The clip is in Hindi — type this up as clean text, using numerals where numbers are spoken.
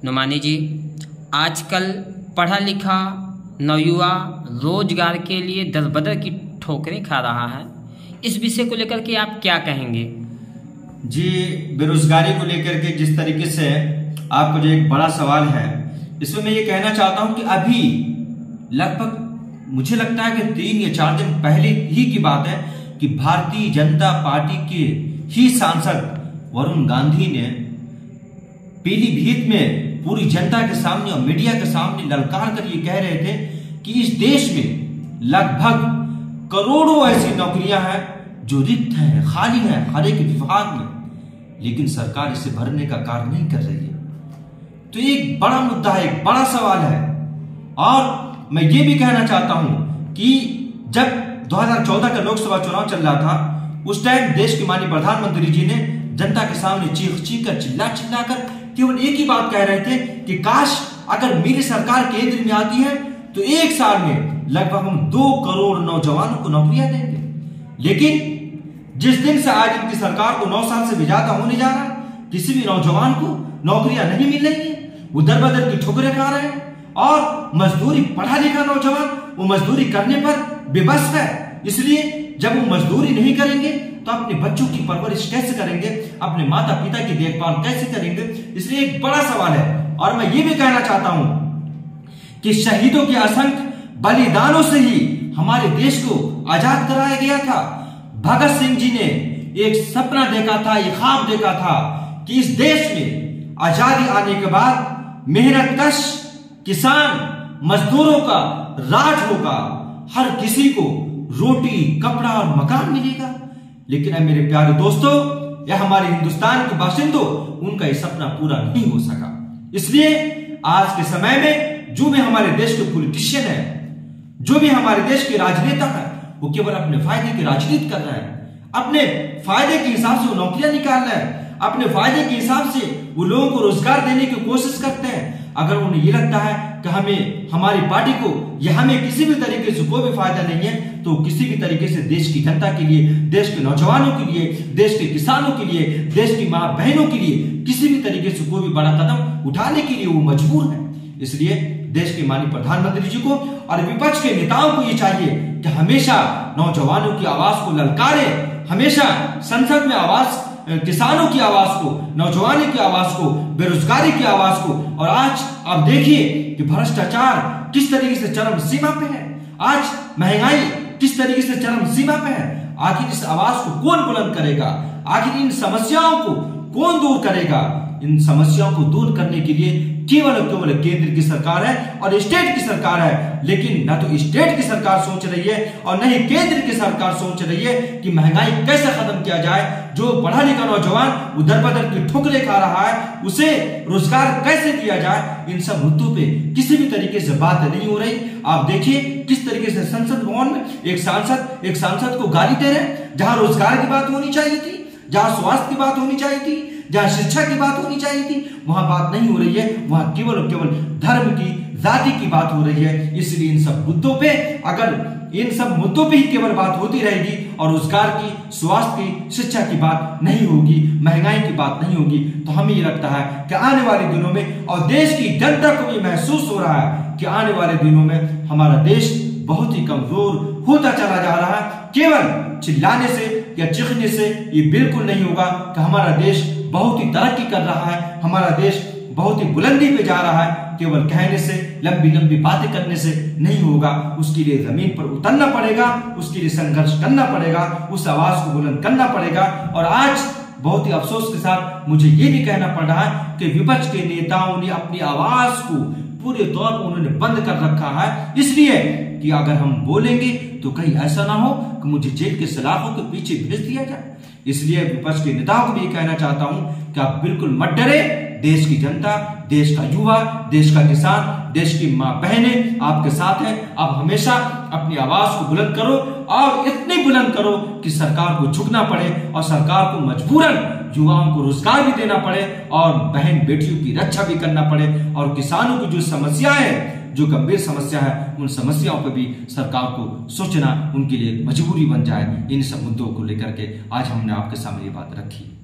नुमानी जी, आजकल पढ़ा लिखा नवयुवा रोजगार के लिए दर-बदर की ठोकरें खा रहा है। इस विषय को लेकर के आप क्या कहेंगे? जी, बेरोजगारी को लेकर के जिस तरीके से आपको जो एक बड़ा सवाल है, इसमें मैं ये कहना चाहता हूं कि अभी लगभग मुझे लगता है कि 3 या 4 दिन पहले ही की बात है कि भारतीय जनता पार्टी के ही सांसद वरुण गांधी ने पीलीभीत में पूरी जनता के सामने और मीडिया के सामने ललकार कर ये कह रहे थे कि इस देश में लगभग करोड़ों ऐसी नौकरियां हैं जो रिक्त हैं, खाली हैं हर एक विभाग में, लेकिन सरकार इसे भरने का कार्य नहीं कर रही है। तो एक बड़ा मुद्दा है, एक बड़ा सवाल है। और मैं ये भी कहना चाहता हूं कि जब 2014 का लोकसभा चुनाव चल रहा था, उस टाइम देश के माननीय प्रधानमंत्री जी ने जनता के सामने चीख कर चिल्ला कर केवल एक ही बात कह रहे थे कि काश अगर मेरी सरकार केंद्र में आती है तो 1 साल में लगभग हम 2 करोड़ नौजवानों को नौकरियां देंगे। लेकिन जिस दिन से आज इनकी सरकार को 9 साल से भी ज्यादा होने जा रहा है, किसी भी नौजवान को नौकरियां नहीं मिल रही है। वो दर-बदर की ठोकरें खा रहे हैं और मजदूरी, पढ़ा लिखा नौजवान वो मजदूरी करने पर बेबस है। इसलिए जब वो मजदूरी नहीं करेंगे तो अपने बच्चों की परवरिश कैसे करेंगे, अपने माता पिता की देखभाल कैसे करेंगे? इसलिए एक बड़ा सवाल है। और मैं ये भी कहना चाहता हूं कि शहीदों के असंख्य बलिदानों से ही हमारे देश को आजाद कराया गया था। भगत सिंह जी ने एक सपना देखा था, एक ख्वाब देखा था कि इस देश में आजादी आने के बाद मेहनतकश किसान मजदूरों का राज होगा, हर किसी को रोटी, कपड़ा और मकान मिलेगा। लेकिन अब मेरे प्यारे दोस्तों, यह हमारे हिंदुस्तान के बाशिंदों, उनका यह सपना पूरा नहीं हो सका। इसलिए आज के समय में जो भी हमारे देश के पॉलिटिशियन है, जो भी हमारे देश के राजनेता है, वो केवल अपने फायदे की राजनीति कर रहे हैं। अपने फायदे के हिसाब से वो नौकरियां निकाल रहे हैं, अपने फायदे के हिसाब से वो लोगों को रोजगार देने की कोशिश करते हैं। अगर उन्हें ये लगता है कि हमें, हमारी पार्टी को या हमें किसी भी तरीके से कोई भी फायदा नहीं है, तो किसी भी तरीके से देश की जनता के लिए, देश के नौजवानों के लिए, देश के किसानों के लिए, देश की मां बहनों के लिए किसी भी तरीके से कोई भी बड़ा कदम उठाने के लिए वो मजबूर है। इसलिए देश के माननीय प्रधानमंत्री जी को और विपक्ष के नेताओं को ये चाहिए कि हमेशा नौजवानों की आवाज को ललकारे, हमेशा संसद में आवाज, किसानों की आवाज को, नौजवानों की आवाज को, बेरोजगारी की आवाज को। और आज आप देखिए कि भ्रष्टाचार किस तरीके से चरम सीमा पे है, आज महंगाई किस तरीके से चरम सीमा पे है। आखिर इस आवाज को कौन बुलंद करेगा? आखिर इन समस्याओं को कौन दूर करेगा? इन समस्याओं को दूर करने के लिए केवल केंद्र की सरकार है और स्टेट की सरकार है। लेकिन न तो स्टेट की सरकार सोच रही है और न ही केंद्र की सरकार सोच रही है कि महंगाई कैसे खत्म किया जाए। जो पढ़ा लिखा नौजवान उधर-बदर की ठोकरें खा रहा है, उसे रोजगार कैसे दिया जाए, इन सब मुद्दों पे किसी भी तरीके से बात नहीं हो रही। आप देखिए किस तरीके से संसद भवन में एक सांसद को गाली दे रहे हैं। जहां रोजगार की बात होनी चाहिए थी, जहां स्वास्थ्य की बात होनी चाहिए थी, जहां शिक्षा की बात होनी चाहिए थी, वहां बात नहीं हो रही है। वहां केवल धर्म की, जाति की बात हो रही है। इसलिए इन सब मुद्दों पे, अगर इन सब मुद्दों पे ही केवल बात होती रहेगी और रोजगार की, स्वास्थ्य की, शिक्षा की बात नहीं होगी, महंगाई की बात नहीं होगी, तो हमें ये लगता है कि आने वाले दिनों में, और देश की जनता को भी महसूस हो रहा है कि आने वाले दिनों में हमारा देश बहुत ही कमजोर होता चला जा रहा है। केवल चिल्लाने से या चीखने से ये बिल्कुल नहीं होगा कि हमारा देश बहुत ही तरक्की कर रहा है, हमारा देश बहुत ही बुलंदी पे जा रहा है। केवल कहने से, लंबी बातें करने से नहीं होगा। उसके लिए जमीन पर उतरना पड़ेगा, उसके लिए संघर्ष करना पड़ेगा, उस आवाज को बुलंद करना पड़ेगा। और आज बहुत ही अफसोस के साथ मुझे ये भी कहना पड़ रहा है कि विपक्ष के नेताओं ने अपनी आवाज को पूरे तौर पर उन्होंने बंद कर रखा है, इसलिए कि अगर हम बोलेंगे तो कहीं ऐसा ना हो कि मुझे जेल के सलाखों के पीछे भेज दिया जाए। इसलिए विपक्ष के नेताओं को भी कहना चाहता हूं कि आप बिल्कुल मत डरे। देश की जनता, देश का युवा, देश का किसान, देश की मां बहनें आपके साथ हैं। आप हमेशा अपनी आवाज को बुलंद करो और इतनी बुलंद करो कि सरकार को झुकना पड़े और सरकार को मजबूरन युवाओं को रोजगार भी देना पड़े और बहन बेटियों की रक्षा भी करना पड़े। और किसानों की जो समस्या है, जो गंभीर समस्या है, उन समस्याओं पर भी सरकार को सोचना उनके लिए मजबूरी बन जाए। इन सब मुद्दों को लेकर के आज हमने आपके सामने ये बात रखी।